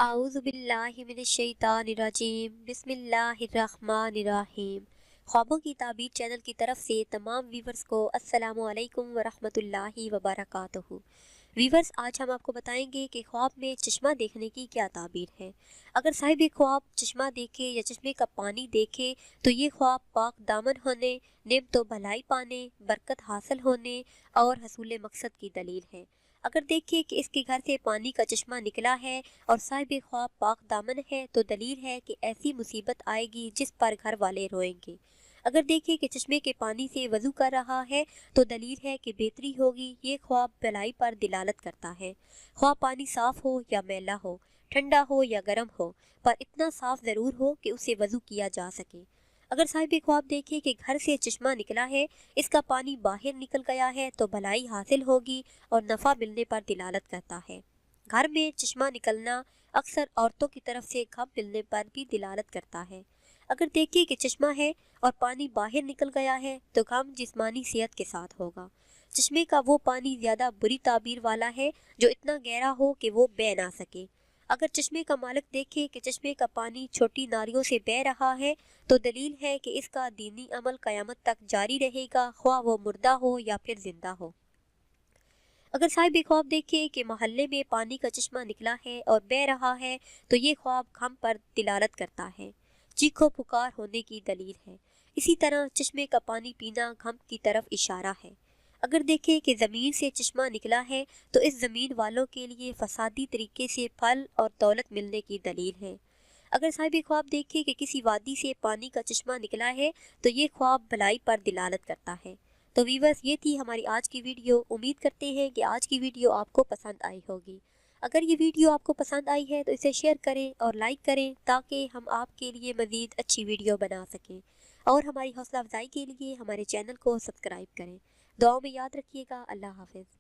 अऊज़ु बिल्लाहि मिनश्शैतानिर्रजीम बिस्मिल्लाहिर्रहमानिर्रहीम। ख्वाबों की ताबीर चैनल की तरफ से तमाम व्यूवर्स को अस्सलामु अलैकुम वरहमतुल्लाहि वबरकातुहू। व्यूवर्स, आज हम आपको बताएंगे कि ख्वाब में चश्मा देखने की क्या ताबीर है। अगर साहिब ख्वाब चश्मा देखे या चश्मे का पानी देखे तो ये ख्वाब पाक दामन होने, नेमत व भलाई पाने, बरकत हासिल होने और हसूल मकसद की दलील है। अगर देखिए कि इसके घर से पानी का चश्मा निकला है और साहिब ख्वाब पाक दामन है तो दलील है कि ऐसी मुसीबत आएगी जिस पर घर वाले रोएंगे। अगर देखिए कि चश्मे के पानी से वज़ू कर रहा है तो दलील है कि बेहतरी होगी। ये ख्वाब भलाई पर दिलालत करता है। ख्वाब पानी साफ़ हो या मैला हो, ठंडा हो या गर्म हो, पर इतना साफ़ ज़रूर हो कि उसे वज़ू किया जा सके। अगर साहिब ख्वाब देखे कि घर से चश्मा निकला है, इसका पानी बाहर निकल गया है तो भलाई हासिल होगी और नफ़ा मिलने पर दिलालत करता है। घर में चश्मा निकलना अक्सर औरतों की तरफ से घम मिलने पर भी दिलालत करता है। अगर देखिए कि चश्मा है और पानी बाहर निकल गया है तो घम जिस्मानी सेहत के साथ होगा। चश्मे का वो पानी ज़्यादा बुरी ताबीर वाला है जो इतना गहरा हो कि वो बह ना सके। अगर चश्मे का मालिक देखे कि चश्मे का पानी छोटी नालियों से बह रहा है तो दलील है कि इसका दीनी अमल क़यामत तक जारी रहेगा, ख्वाह वो मुर्दा हो या फिर जिंदा हो। अगर साहिब ख्वाब देखे कि मोहल्ले में पानी का चश्मा निकला है और बह रहा है तो ये ख्वाब गम पर दिलालत करता है, चीखो पुकार होने की दलील है। इसी तरह चश्मे का पानी पीना गम की तरफ इशारा है। अगर देखे कि ज़मीन से चश्मा निकला है तो इस ज़मीन वालों के लिए फसादी तरीके से फल और दौलत मिलने की दलील है। अगर साहिब ख्वाब देखे कि किसी वादी से पानी का चश्मा निकला है तो ये ख्वाब भलाई पर दिलालत करता है। तो वीवर्स, ये थी हमारी आज की वीडियो। उम्मीद करते हैं कि आज की वीडियो आपको पसंद आई होगी। अगर ये वीडियो आपको पसंद आई है तो इसे शेयर करें और लाइक करें ताकि हम आपके लिए मज़ीद अच्छी वीडियो बना सकें, और हमारी हौसला अफजाई के लिए हमारे चैनल को सब्सक्राइब करें। दुआओं में याद रखिएगा। अल्लाह हाफ़िज़।